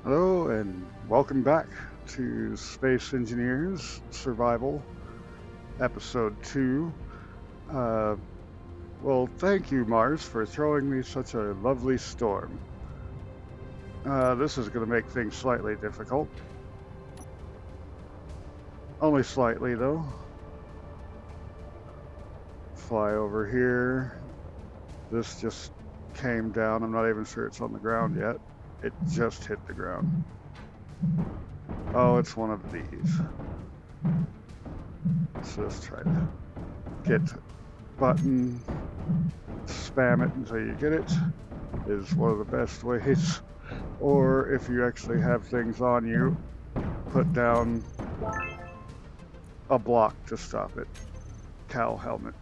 Hello, and welcome back to Space Engineers Survival, Episode 2. Uh, well, thank you, Mars, for throwing me such a lovely storm. This is going to make things slightly difficult. Only slightly, though. Fly over here. This just came down. I'm not even sure it's on the ground yet. It just hit the ground. Oh, it's one of these. Let's just try to get button, spam it until you get it, is one of the best ways. Or if you actually have things on you, put down a block to stop it. Cow helmet.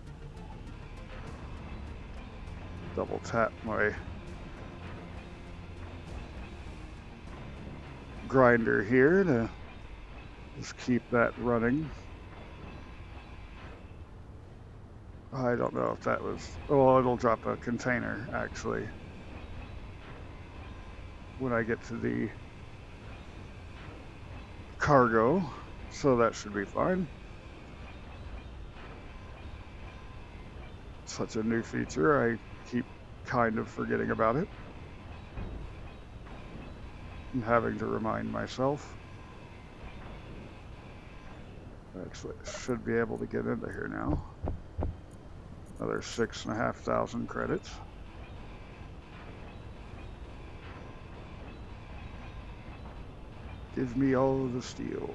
Double tap my grinder here to just keep that running. I don't know if that was, well, it'll drop a container actually when I get to the cargo, so that should be fine. Such a new feature, I keep kind of forgetting about it and having to remind myself. Actually, should be able to get into here now. Another 6,500 credits. Give me all of the steel.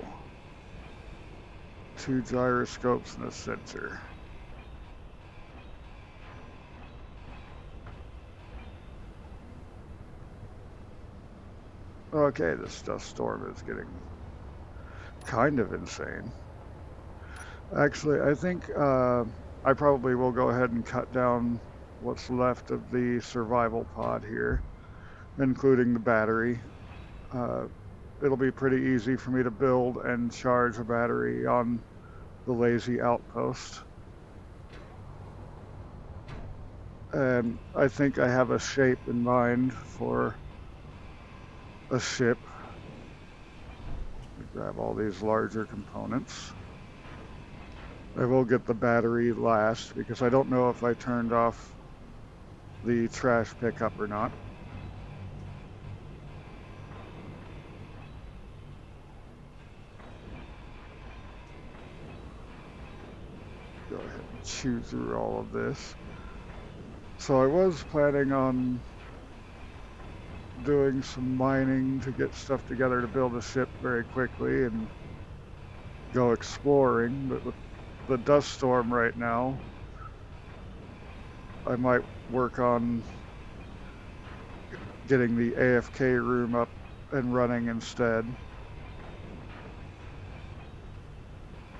2 gyroscopes and a sensor. Okay, this dust storm is getting kind of insane. Actually, I think I probably will go ahead and cut down what's left of the survival pod here, including the battery. Uh, it'll be pretty easy for me to build and charge a battery on the lazy outpost. And I think I have a shape in mind for a ship. Grab all these larger components. I will get the battery last because I don't know if I turned off the trash pickup or not. Go ahead and chew through all of this. So I was planning on doing some mining to get stuff together to build a ship very quickly and go exploring, but with the dust storm right now, I might work on getting the AFK room up and running instead.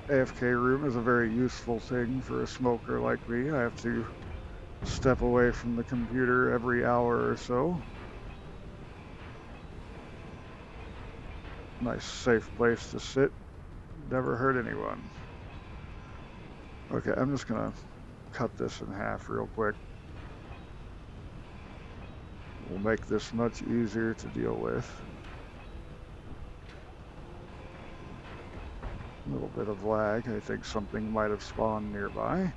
AFK room is a very useful thing for a smoker like me. I have to step away from the computer every hour or so. Nice safe place to sit. Never hurt anyone. Okay, I'm just gonna cut this in half real quick. Will make this much easier to deal with. A little bit of lag. I think something might have spawned nearby.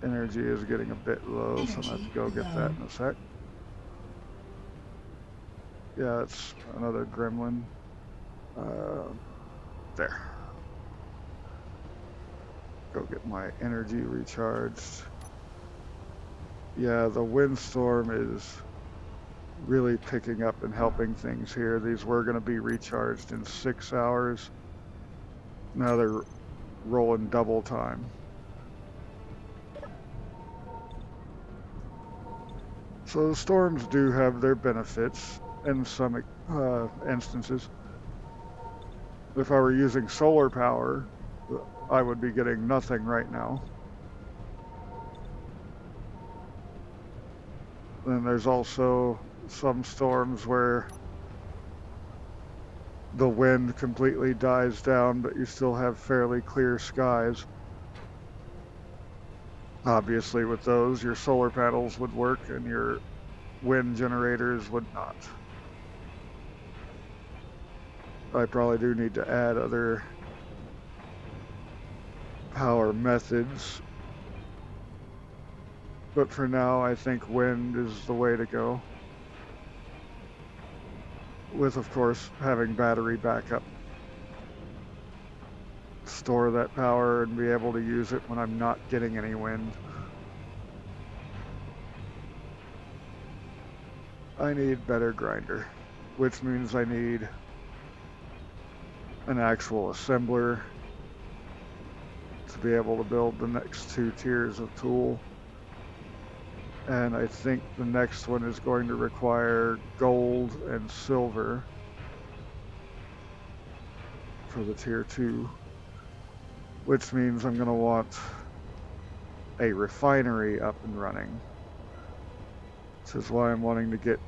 Energy is getting a bit low, so I'm gonna have to go get that in a sec. Yeah, it's another gremlin. There. Go get my energy recharged. Yeah, the windstorm is really picking up and helping things here. These were going to be recharged in 6 hours. Now they're rolling double time. So the storms do have their benefits in some instances. If I were using solar power, I would be getting nothing right now. Then there's also some storms where the wind completely dies down, but you still have fairly clear skies. Obviously, with those, your solar panels would work and your wind generators would not. I probably do need to add other power methods, but for now, I think wind is the way to go. With, of course, having battery backup. Store that power and be able to use it when I'm not getting any wind. I need better grinder, which means I need an actual assembler to be able to build the next 2 tiers of tool. And I think the next one is going to require gold and silver for the tier 2, which means I'm going to want a refinery up and running. This is why I'm wanting to get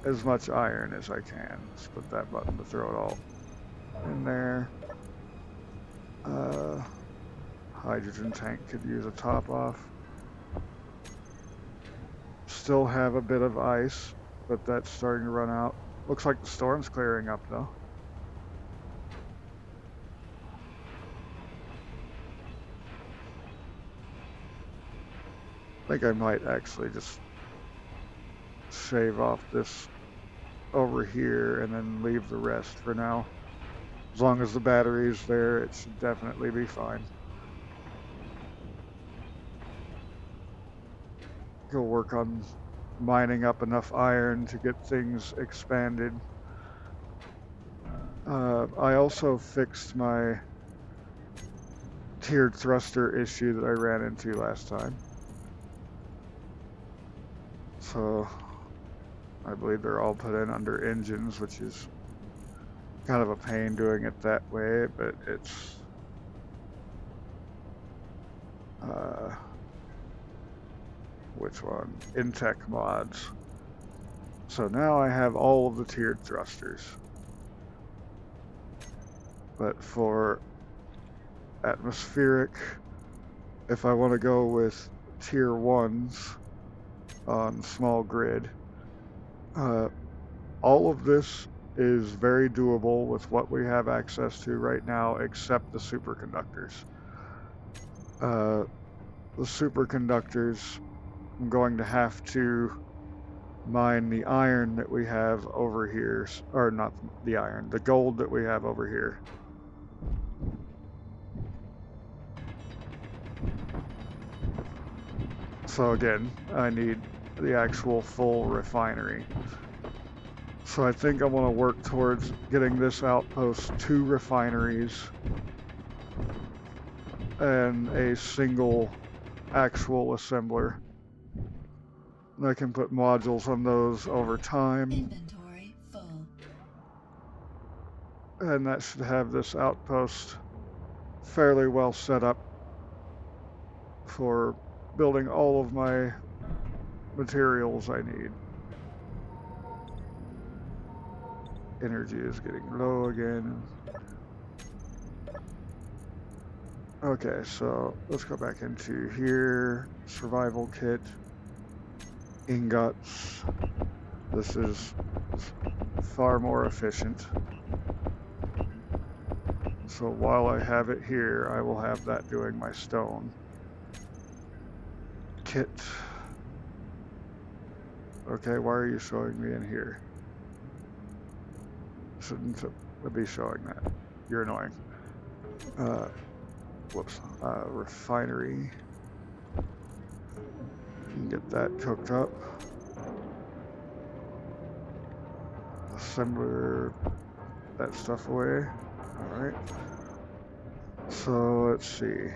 as much iron as I can. Let's put that button to throw it all in there. Hydrogen tank could use a top off. Still have a bit of ice, but that's starting to run out. Looks like the storm's clearing up though. I think I might actually just shave off this over here and then leave the rest for now. As long as the battery's there, it should definitely be fine. Go work on mining up enough iron to get things expanded. I also fixed my tiered thruster issue that I ran into last time. So I believe they're all put in under engines, which is kind of a pain doing it that way, but it's which one? Intech mods. So now I have all of the tiered thrusters. But for atmospheric, if I want to go with tier 1s on small grid, all of this is very doable with what we have access to right now, except the superconductors. The superconductors, I'm going to have to mine the iron that we have over here, or not the iron, the gold that we have over here. So again, I need the actual full refinery. So I think I want to work towards getting this outpost 2 refineries and a single actual assembler. And I can put modules on those over time. Inventory full. And that should have this outpost fairly well set up for building all of my materials I need. Energy is getting low again. Okay, so let's go back into here. Survival kit. Ingots. This is far more efficient. So while I have it here, I will have that doing my stone. Kit. Okay, why are you showing me in here? Shouldn't be showing that. You're annoying. Whoops. Refinery. Get that cooked up. Assembler that stuff away. Alright. So let's see.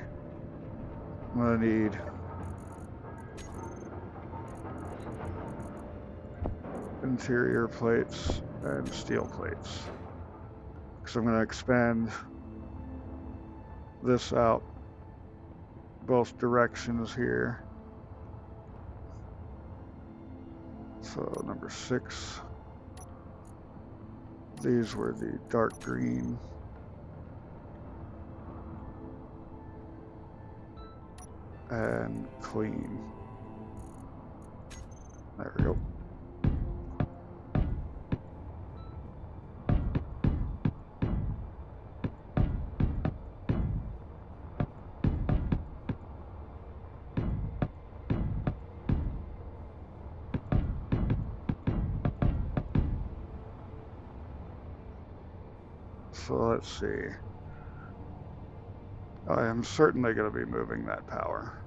I'm gonna need interior plates and steel plates. Because I'm gonna expand this out both directions here. So number 6. These were the dark green. and clean. There we go. So let's see. I am certainly going to be moving that power.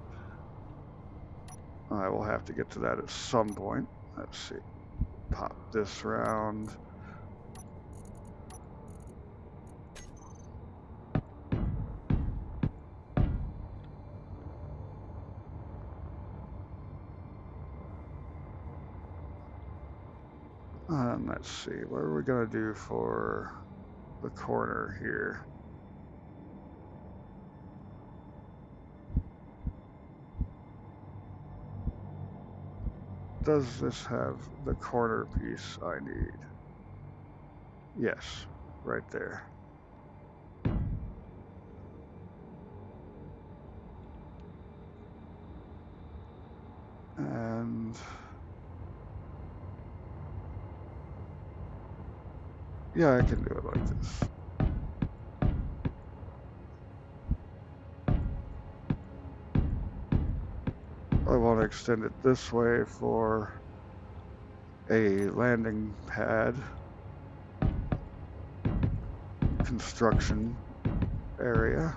I will have to get to that at some point. Let's see. Pop this round. Let's see. What are we going to do for the corner here? Does this have the corner piece I need? Yes, right there. And yeah, I can do it like this. I want to extend it this way for a landing pad construction area.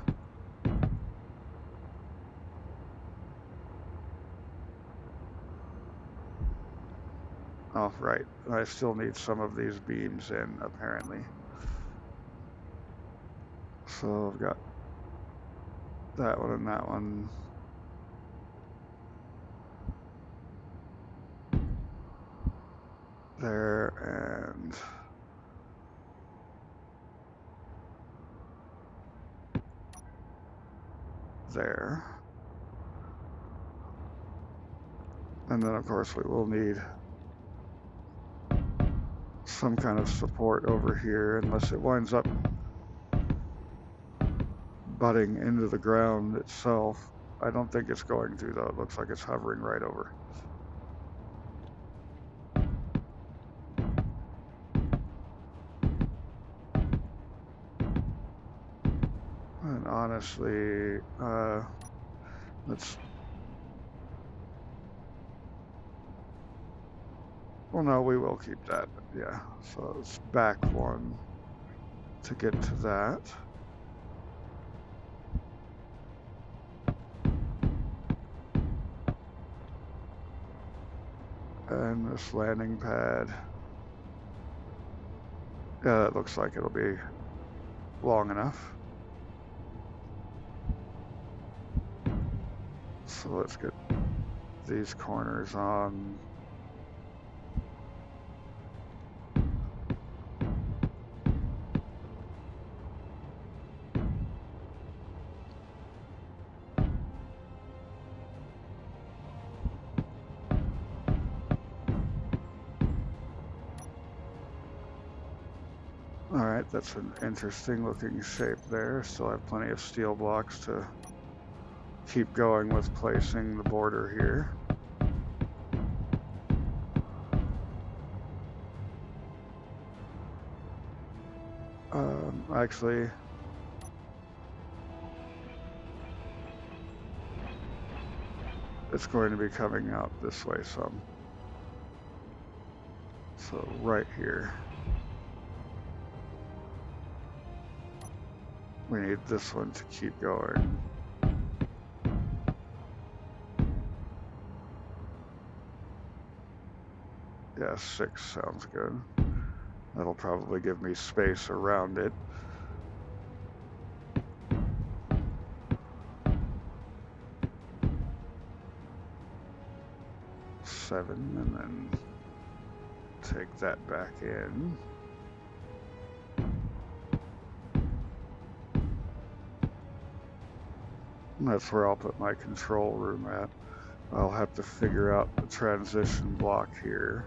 Oh, right. I still need some of these beams in, apparently. So I've got that one and that one. There and there. And then, of course, we will need some kind of support over here, unless it winds up butting into the ground itself. I don't think it's going to, though. It looks like it's hovering right over. And honestly, let's... Well, no, we will keep that. Yeah, so it's back one to get to that. And this landing pad. Yeah, that looks like it'll be long enough. So let's get these corners on. Alright, that's an interesting looking shape there. Still have plenty of steel blocks to keep going with placing the border here. Actually, it's going to be coming out this way some. So right here. We need this one to keep going. Yeah, 6 sounds good. That'll probably give me space around it. Seven, and then take that back in. And that's where I'll put my control room at. I'll have to figure out the transition block here.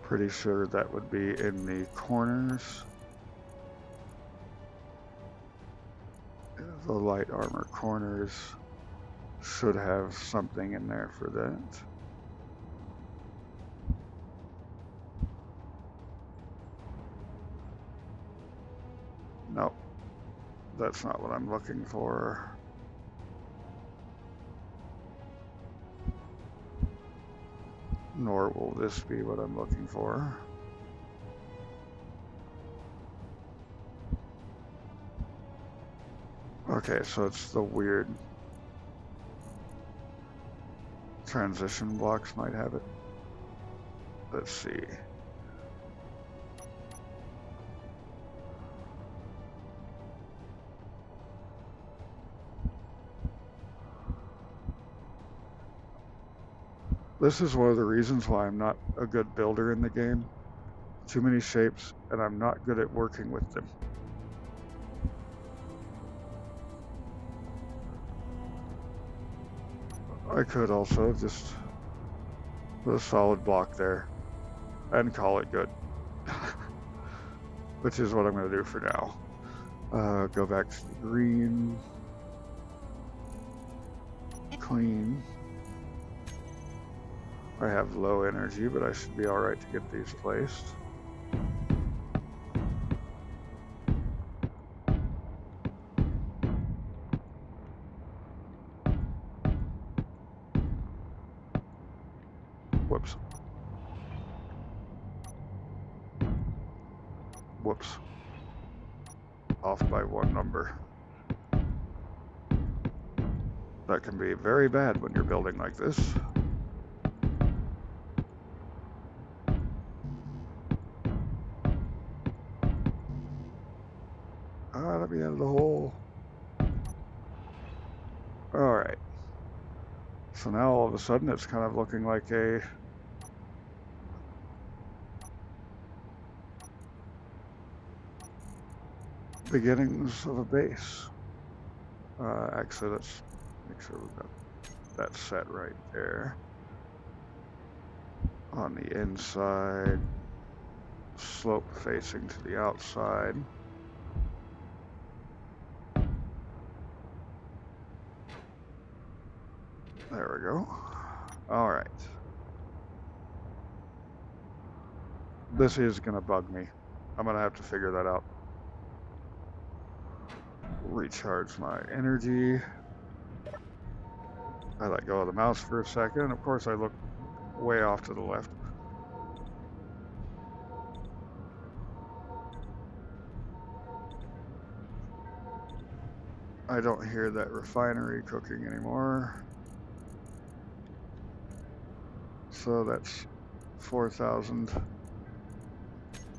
Pretty sure that would be in the corners. The light armor corners. should have something in there for that. Nope, that's not what I'm looking for. Nor will this be what I'm looking for. Okay, so it's the weird transition blocks might have it. Let's see. This is one of the reasons why I'm not a good builder in the game. Too many shapes, and I'm not good at working with them. I could also just put a solid block there and call it good. Which is what I'm going to do for now. Go back to the green. Clean. I have low energy, but I should be alright to get these placed. Whoops. Whoops. Off by one number. That can be very bad when you're building like this. Let me out of the hole. Alright. So now all of a sudden it's kind of looking like a beginnings of a base. Actually, let's make sure we've got that set right there. On the inside, slope facing to the outside. There we go. All right. This is gonna bug me. I'm gonna have to figure that out. Recharge my energy. I let go of the mouse for a second. Of course, I look way off to the left. I don't hear that refinery cooking anymore. So that's 4,000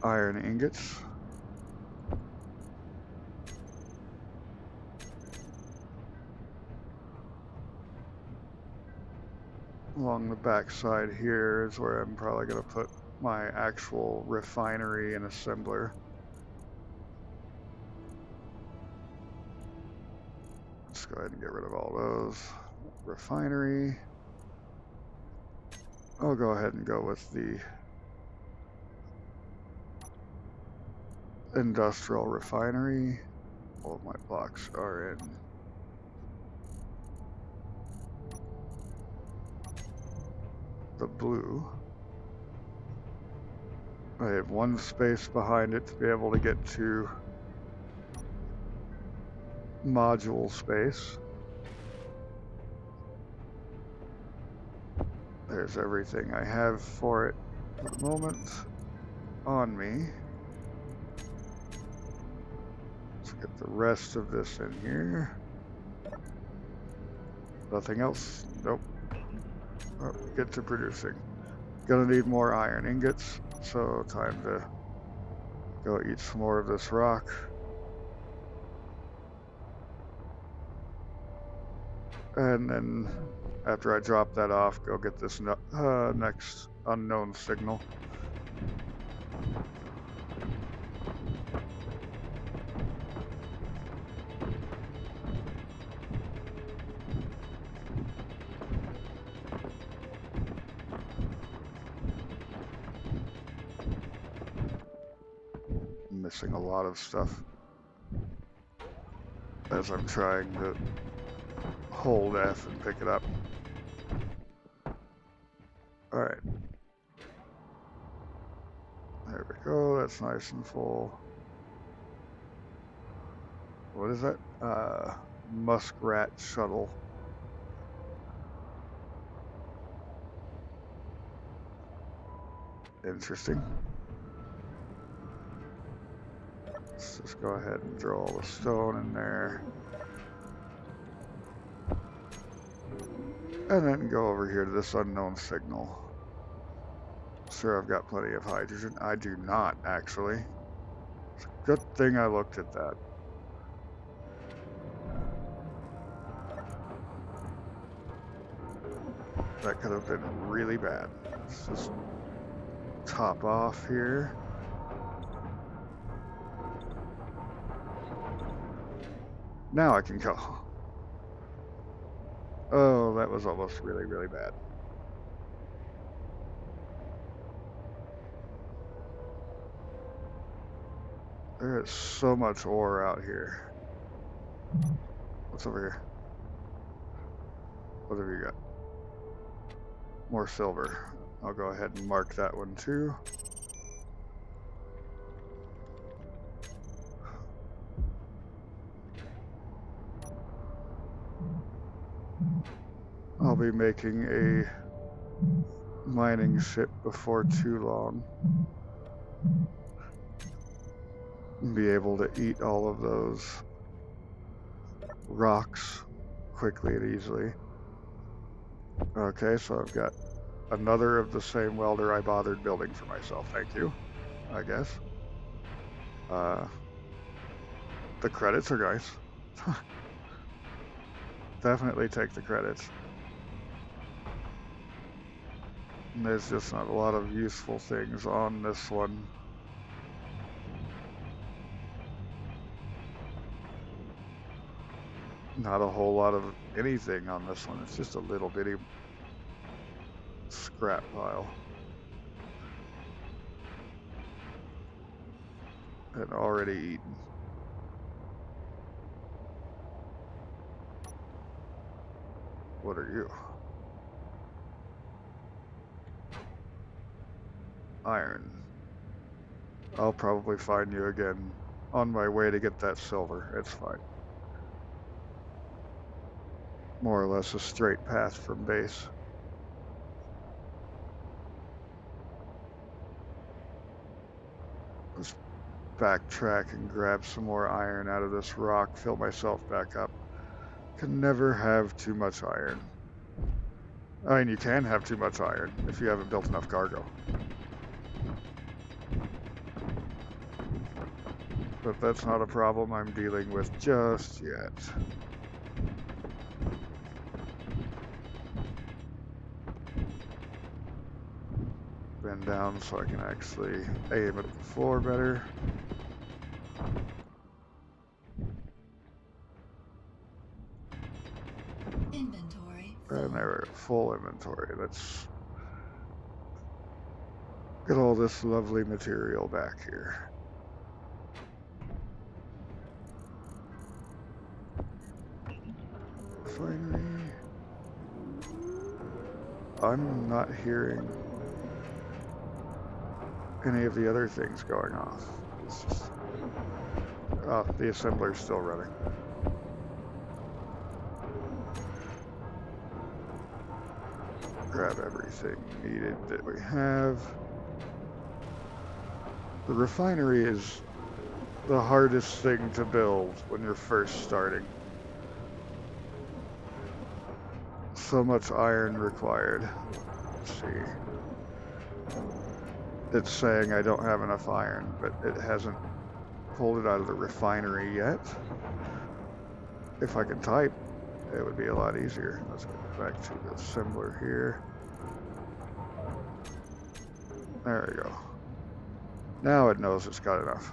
iron ingots. Along the back side here is where I'm probably going to put my actual refinery and assembler. Let's go ahead and get rid of all those. Refinery. I'll go ahead and go with the industrial refinery. All of my blocks are in the blue. I have one space behind it to be able to get to module space. There's everything I have for it at the moment on me. Let's get the rest of this in here. Nothing else? Nope. Oh, get to producing. Gonna need more iron ingots, so time to go eat some more of this rock. And then after I drop that off, go get this next unknown signal. Missing a lot of stuff as I'm trying to hold F and pick it up. Alright. There we go, that's nice and full. What is that? Muskrat shuttle. Interesting. Let's just go ahead and throw all the stone in there. And then go over here to this unknown signal. Sure, I've got plenty of hydrogen. I do not, actually. It's a good thing I looked at that. That could have been really bad. Let's just top off here. Now I can go. Oh, that was almost really, really bad. There is so much ore out here. What's over here? What have you got? More silver. I'll go ahead and mark that one too. I'll be making a mining ship before too long. And be able to eat all of those rocks quickly and easily. Okay, so I've got another of the same welder I bothered building for myself. Thank you, I guess. The credits are nice. Definitely take the credits. And there's just not a lot of useful things on this one. Not a whole lot of anything on this one. It's just a little bitty scrap pile. And already eaten. What are you? Iron. I'll probably find you again on my way to get that silver. It's fine. More or less a straight path from base. Let's backtrack and grab some more iron out of this rock, fill myself back up. Can never have too much iron. I mean, you can have too much iron if you haven't built enough cargo. But that's not a problem I'm dealing with just yet. Bend down so I can actually aim at the floor better. Inventory. And there we go, full inventory. Let's get all this lovely material back here. Refinery. I'm not hearing any of the other things going off. It's just, the assembler's still running. Grab everything needed that we have. The refinery is the hardest thing to build when you're first starting. So much iron required. Let's see. It's saying I don't have enough iron, but it hasn't pulled it out of the refinery yet. If I could type, it would be a lot easier. Let's go back to the assembler here. There we go. Now it knows it's got enough.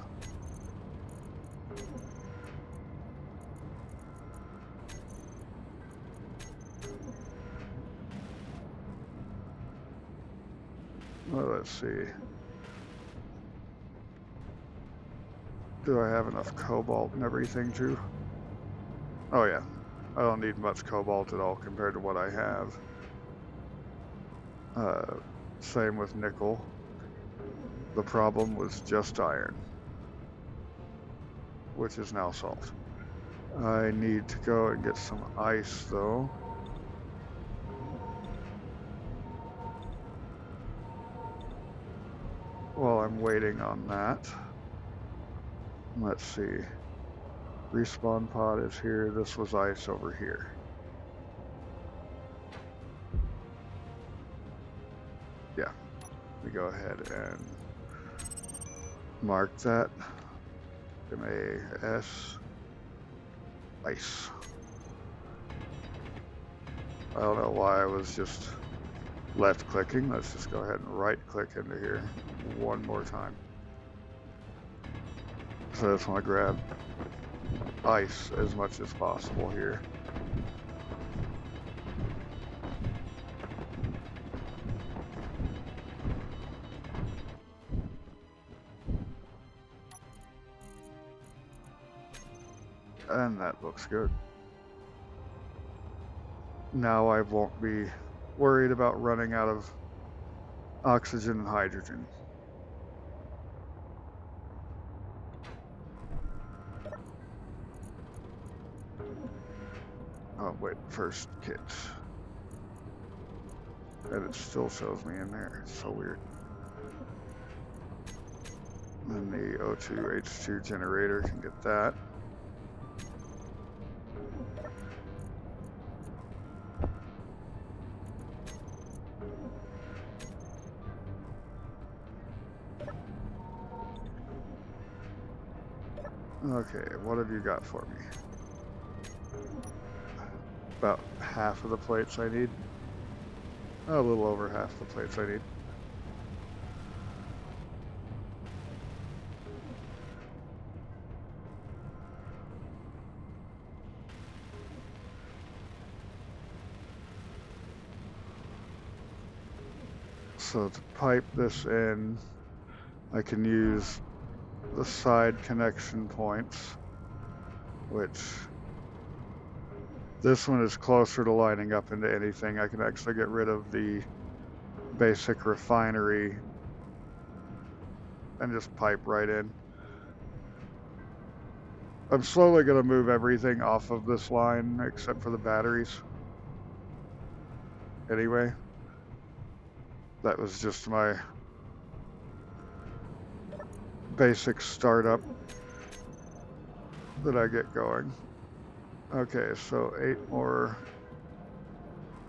Well, let's see. Do I have enough cobalt and everything too? Oh yeah, I don't need much cobalt at all compared to what I have. Same with nickel. The problem was just iron, which is now solved. I need to go and get some ice, though. While I'm waiting on that, let's see. Respawn pod is here. This was ice over here. Yeah, let me go ahead and mark that. MAS ice. I don't know why I was just left clicking. Let's just go ahead and right click into here one more time. So I just want to grab ice as much as possible here. And that looks good. Now I won't be worried about running out of oxygen and hydrogen. Oh, wait, first kits. And it still shows me in there. It's so weird. And the O2H2 generator can get that. Okay, what have you got for me? About half of the plates I need. A little over half the plates I need. So to pipe this in, I can use the side connection points, which this one is closer to lining up into anything. I can actually get rid of the basic refinery and just pipe right in. I'm slowly going to move everything off of this line except for the batteries. Anyway, that was just my basic startup that I get going. Okay, so 8 more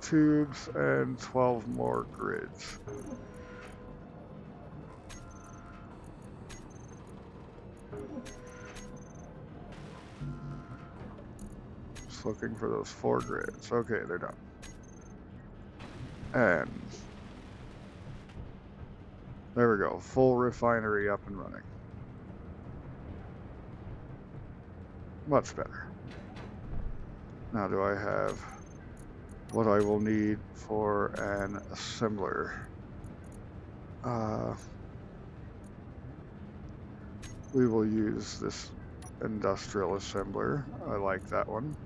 tubes and 12 more grids. Just looking for those 4 grids. Okay, they're done. And there we go, full refinery up and running. Much better. Now do I have what I will need for an assembler? We will use this industrial assembler. I like that one.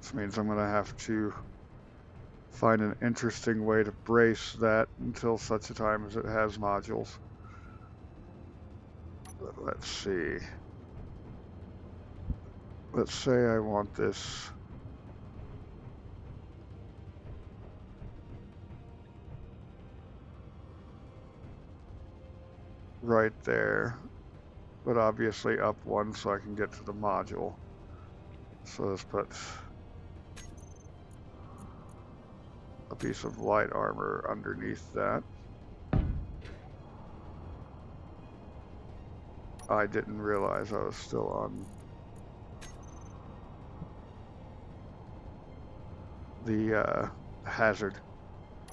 This means I'm going to have to find an interesting way to brace that until such a time as it has modules. Let's see. Let's say I want this right there, but obviously up one so I can get to the module. So let's put a piece of light armor underneath that. I didn't realize I was still on the hazard.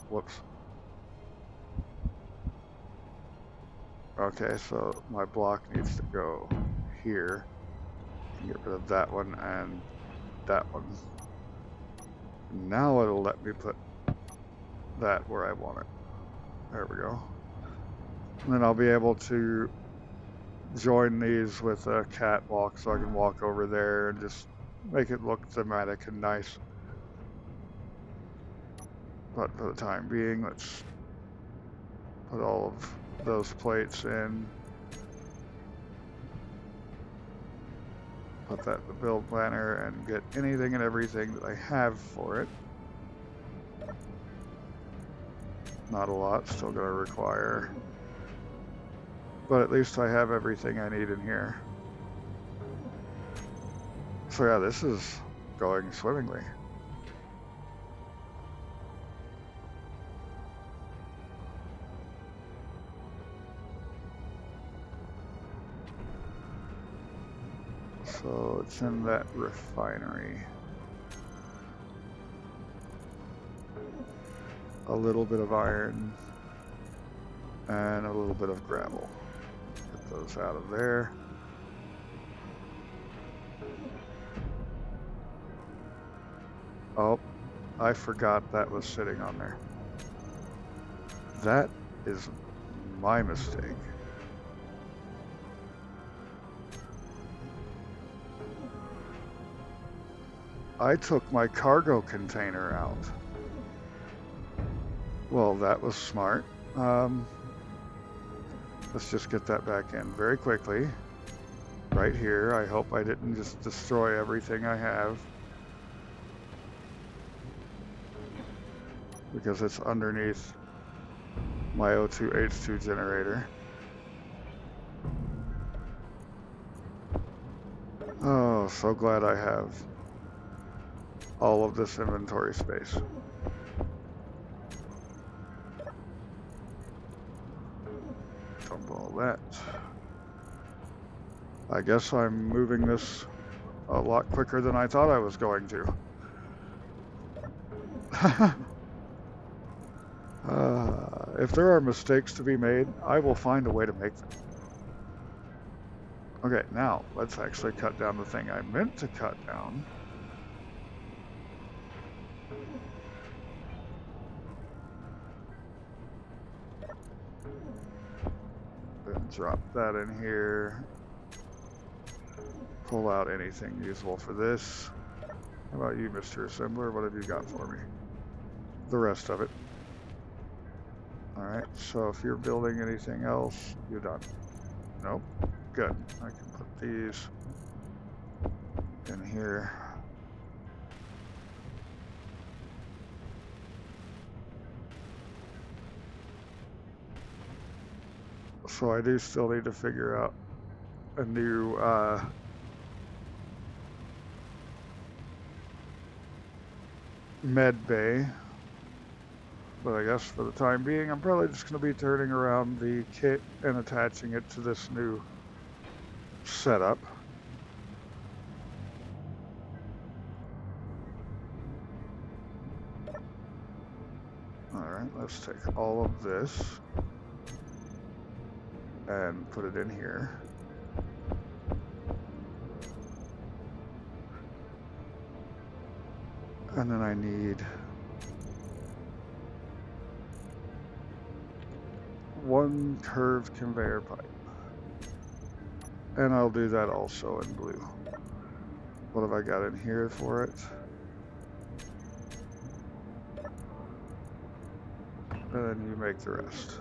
Whoops. Okay, so my block needs to go here. Get rid of that one and that one. Now it'll let me put that where I want it. There we go. And then I'll be able to join these with a catwalk so I can walk over there and just make it look thematic and nice. But for the time being, let's put all of those plates in. Put that in the build planner and get anything and everything that I have for it. Not a lot, still gonna require, but at least I have everything I need in here. So yeah, this is going swimmingly. So it's in that refinery. A little bit of iron and a little bit of gravel. Get those out of there. Oh, I forgot that was sitting on there. That is my mistake. I took my cargo container out. Well, that was smart. Let's just get that back in very quickly. Right here. I hope I didn't just destroy everything I have, because it's underneath my O2H2 generator. Oh, so glad I have all of this inventory space. Dump all that. I guess I'm moving this a lot quicker than I thought I was going to. If there are mistakes to be made, I will find a way to make them. Okay, now let's actually cut down the thing I meant to cut down. Then drop that in here. Pull out anything useful for this. How about you, Mr. Assembler? What have you got for me? The rest of it. Alright, so if you're building anything else, you're done. Nope. Good. I can put these in here. So I do still need to figure out a new med bay. But I guess for the time being, I'm probably just going to be turning around the kit and attaching it to this new setup. Alright, let's take all of this and put it in here. And then I need one curved conveyor pipe. And I'll do that also in blue. What have I got in here for it? And then you make the rest.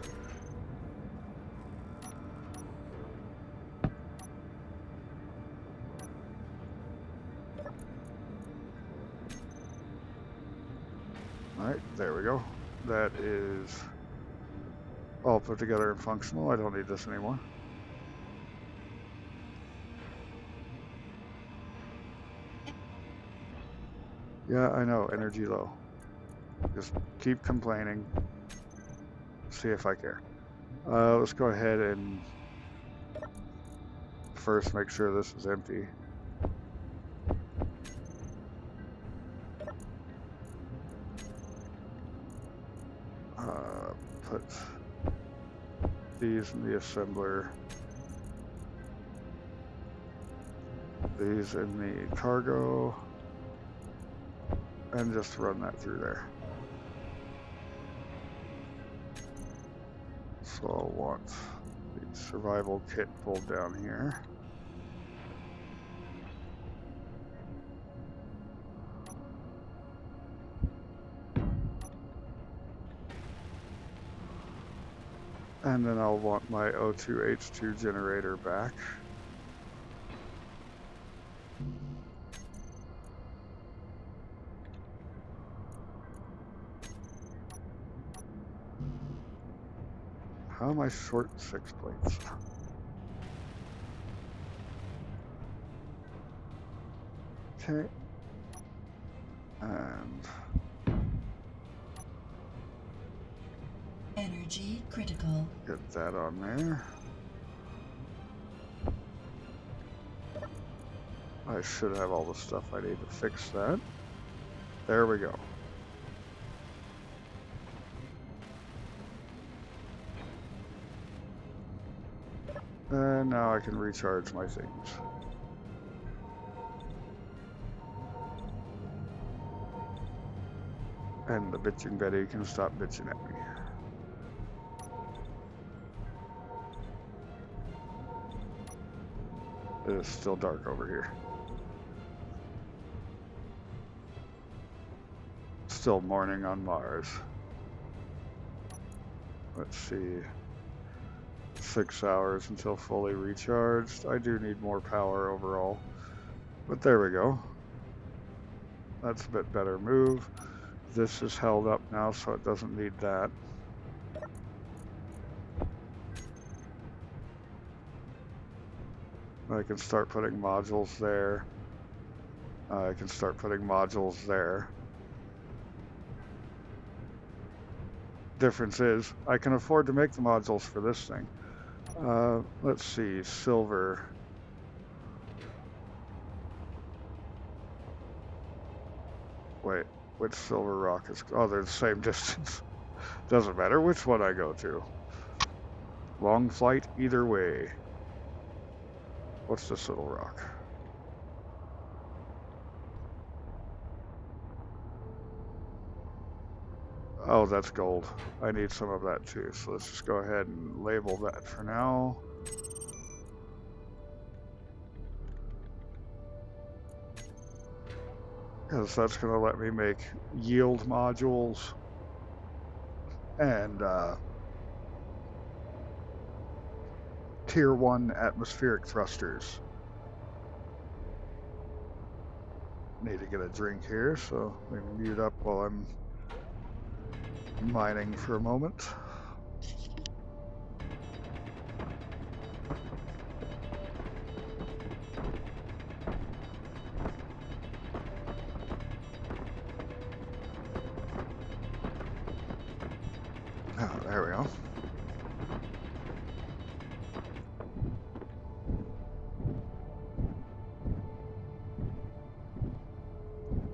Alright, there we go. That is all put together and functional. I don't need this anymore. Yeah, I know, energy low. Just keep complaining. See if I care. Let's go ahead and first make sure this is empty. Put these in the assembler. These in the cargo. And just run that through there. So I'll want The survival kit pulled down here. And then I'll want my O2H2 generator back. How am I short 6 plates? Okay. And Energy critical. get that on there. I should have all the stuff I need to fix that. There we go. And now I can recharge my things. And the bitching Betty can stop bitching at me. It is still dark over here. Still morning on Mars. Let's see. 6 hours until fully recharged. I do need more power overall. But there we go. That's a bit better move. This is held up now, so it doesn't need that. I can start putting modules there. I can start putting modules there. Difference is, I can afford to make the modules for this thing. Let's see, silver. Wait, which silver rock is... Oh, they're the same distance. Doesn't matter which one I go to. Long flight either way. What's this little rock? Oh, that's gold. I need some of that too, so let's just go ahead and label that for now. Because that's going to let me make yield modules and tier 1 atmospheric thrusters. Need to get a drink here, so let me mute up while I'm mining for a moment. Oh, there we go.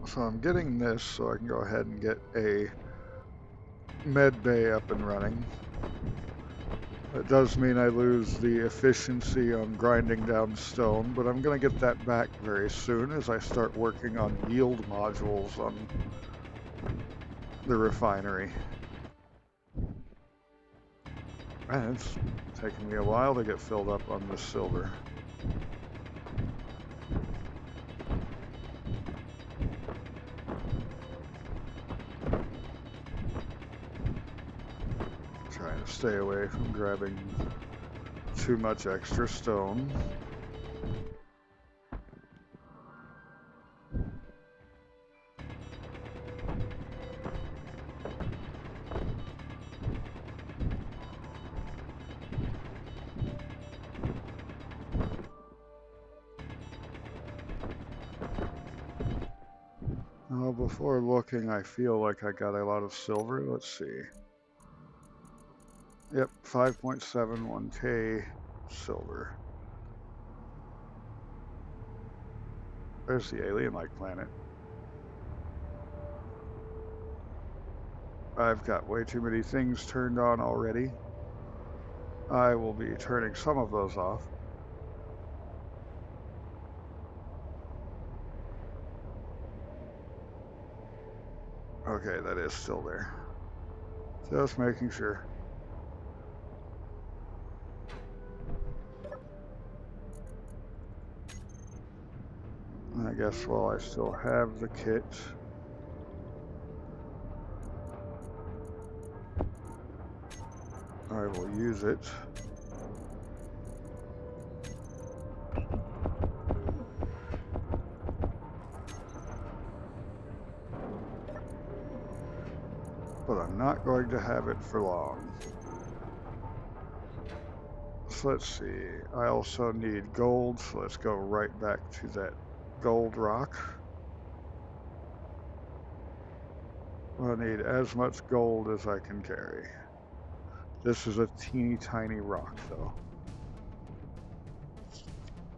So I'm getting this so I can go ahead and get a med bay up and running. It does mean I lose the efficiency on grinding down stone, but I'm going to get that back very soon as I start working on yield modules on the refinery. And it's taking me a while to get filled up on this silver. Trying to stay away from grabbing too much extra stone. Well, before looking, I feel like I got a lot of silver. Let's see. Yep, 5.71k silver. There's the alien-like planet. I've got way too many things turned on already. I will be turning some of those off. Okay, that is still there. Just making sure. guess while I still have the kit, I will use it. But I'm not going to have it for long. So let's see, I also need gold, so let's go right back to that gold rock. I'll need as much gold as I can carry. This is a teeny tiny rock, though.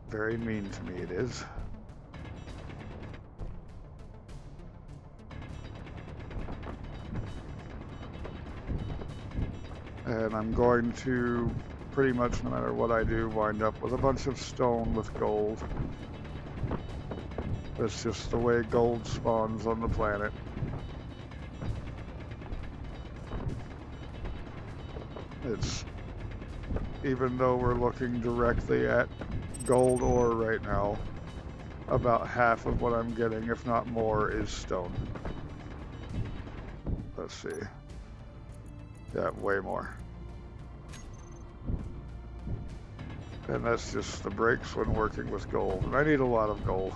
Very mean to me, it is. And I'm going to, pretty much no matter what I do, wind up with a bunch of stone with gold. That's just the way gold spawns on the planet. It's, even though we're looking directly at gold ore right now, about half of what I'm getting, if not more, is stone. Let's see. Yeah, way more. And that's just the breaks when working with gold. And I need a lot of gold.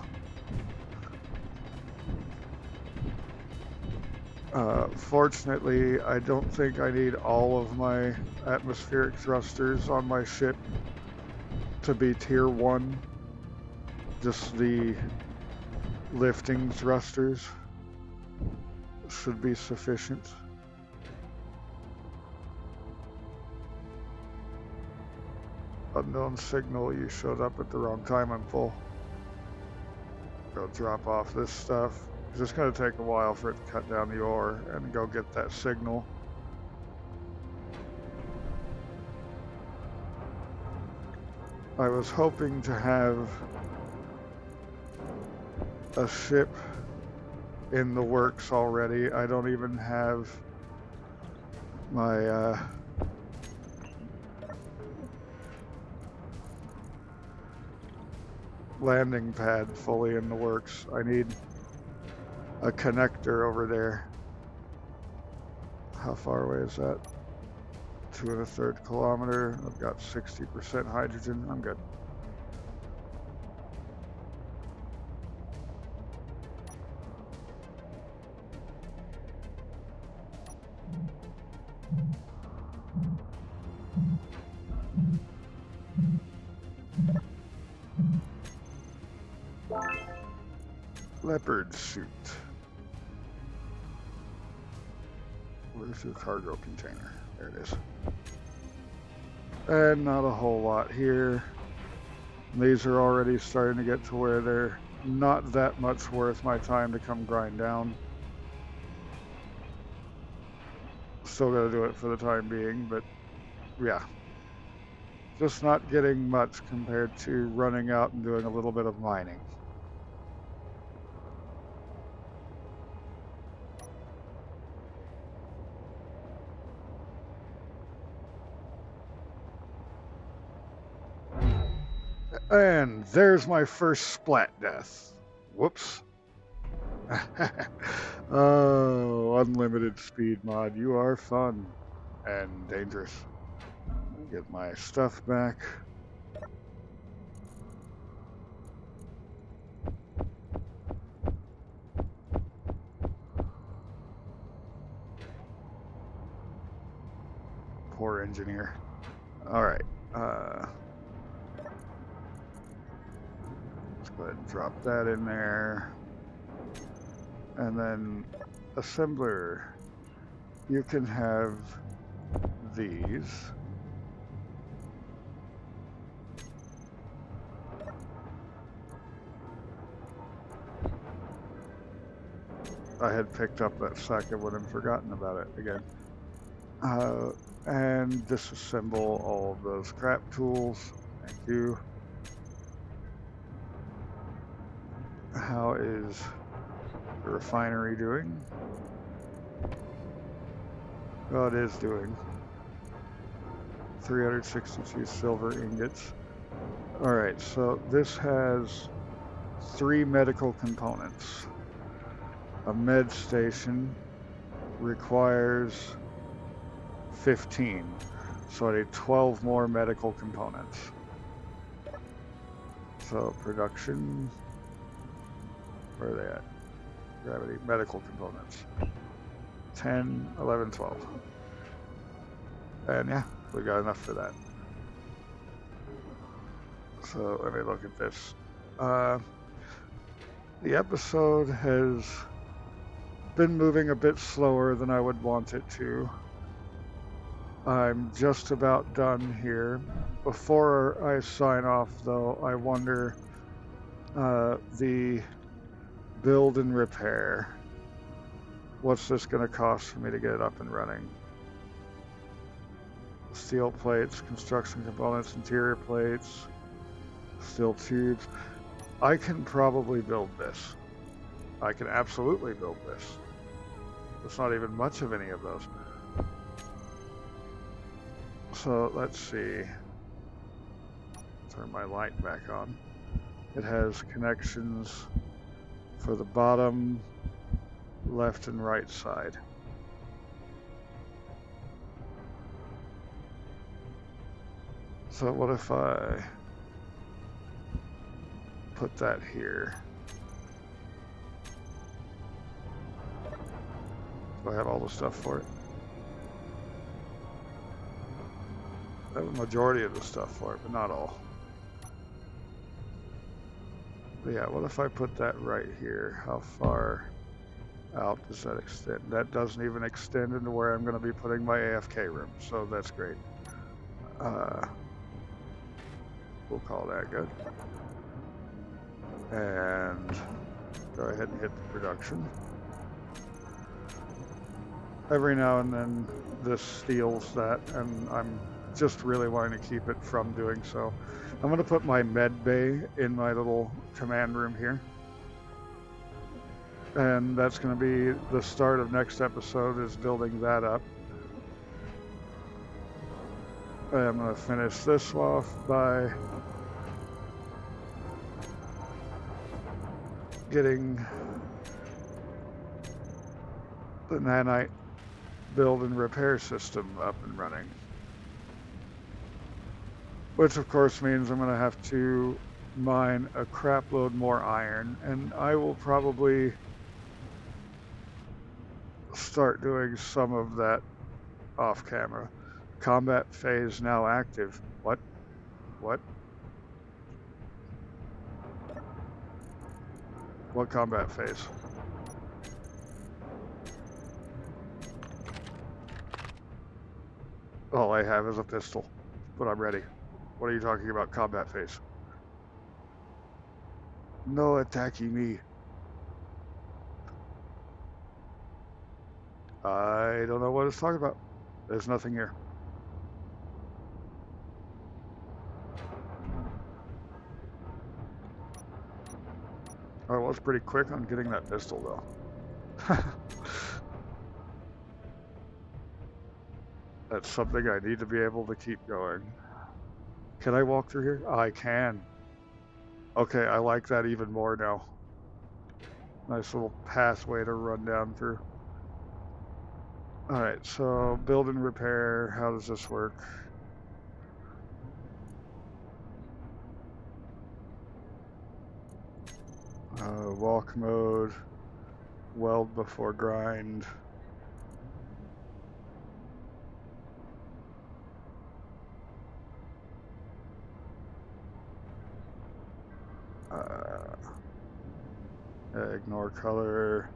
Fortunately, I don't think I need all of my atmospheric thrusters on my ship to be tier 1. Just the lifting thrusters should be sufficient. Unknown signal, you showed up at the wrong time, I'm full. Go drop off this stuff. It's just going to take a while for it to cut down the ore and go get that signal. I was hoping to have a ship in the works already. I don't even have my landing pad fully in the works. I need a connector over there. How far away is that? 2 1/3 kilometer. I've got 60% hydrogen. I'm good. Leopard suit. Where's your cargo container? There it is. And not a whole lot here. These are already starting to get to where they're not that much worth my time to come grind down. Still gotta do it for the time being, but yeah. Just not getting much compared to running out and doing a little bit of mining. And there's my first splat death. Whoops. Oh, unlimited speed mod. You are fun and dangerous. Get my stuff back. Poor engineer. All right. Let's go ahead and drop that in there. And then assembler, you can have these. I had picked up that second one and forgotten about it again. And disassemble all of those crap tools. Thank you. How is the refinery doing? Well, it is doing. 362 silver ingots. All right, so this has 3 medical components. A med station requires 15, so I need 12 more medical components. So production, where are they at? Gravity, medical components. 10, 11, 12. And yeah, we got enough for that. So let me look at this. The episode has been moving a bit slower than I would want it to. I'm just about done here. Before I sign off, though, I wonder the build and repair. What's this going to cost for me to get it up and running? Steel plates, construction components, interior plates, steel tubes. I can probably build this. I can absolutely build this. It's not even much of any of those. So let's see. Turn my light back on. It has connections for the bottom, left, and right side. So what if I put that here? Do I have all the stuff for it? I have a majority of the stuff for it, but not all. But yeah, what if I put that right here? How far out does that extend? That doesn't even extend into where I'm going to be putting my AFK room, so that's great. We'll call that good. And go ahead and hit the production. Every now and then this steals that, and I'm just really wanting to keep it from doing so. I'm going to put my med bay in my little command room here. And that's going to be the start of next episode, is building that up. I'm going to finish this off by getting the nanite build and repair system up and running. Which of course means I'm going to have to mine a crap load more iron, and I will probably start doing some of that off camera. Combat phase now active. What? What? What combat phase? All I have is a pistol, but I'm ready. What are you talking about, combat phase? No attacking me. I don't know what it's talking about. There's nothing here. I was pretty quick on getting that pistol, though. That's something I need to be able to keep going. Can I walk through here? I can. Okay, I like that even more now. Nice little pathway to run down through. Alright, so build and repair. How does this work? Walk mode. Weld before grind. Ignore color.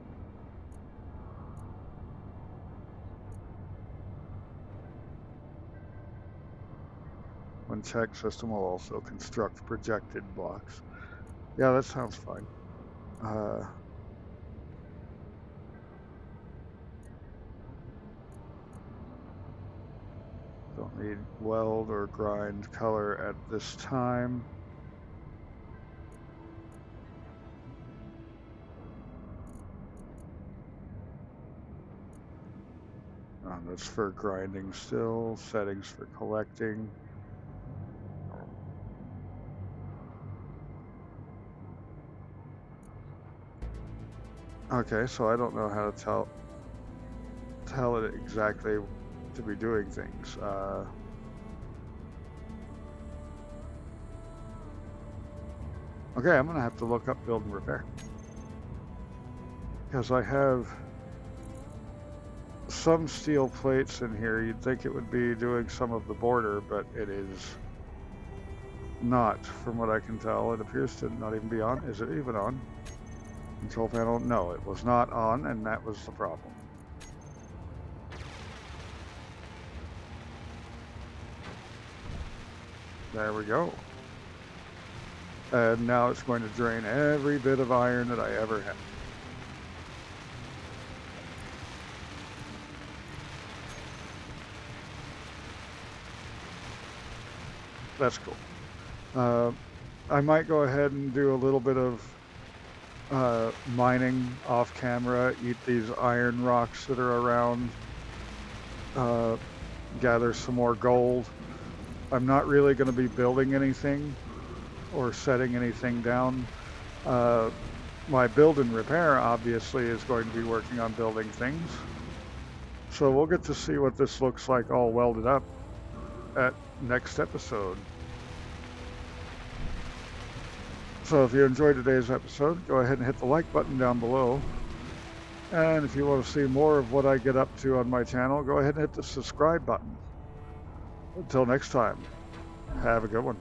When checked, system will also construct projected blocks. Yeah, that sounds fine. Don't need weld or grind color at this time. That's for grinding still. Settings for collecting. Okay, so I don't know how to tell it exactly to be doing things. Okay, I'm gonna have to look up build and repair because I have some steel plates in here. You'd think it would be doing some of the border, but it is not, from what I can tell. It appears to not even be on. Is it even on? Control panel? No, it was not on, and that was the problem. There we go. And now it's going to drain every bit of iron that I ever had. That's cool. I might go ahead and do a little bit of mining off camera, eat these iron rocks that are around, gather some more gold. I'm not really going to be building anything or setting anything down. My build and repair obviously is going to be working on building things. So we'll get to see what this looks like all welded up at next episode. So if you enjoyed today's episode, go ahead and hit the like button down below. And if you want to see more of what I get up to on my channel, go ahead and hit the subscribe button. Until next time, have a good one.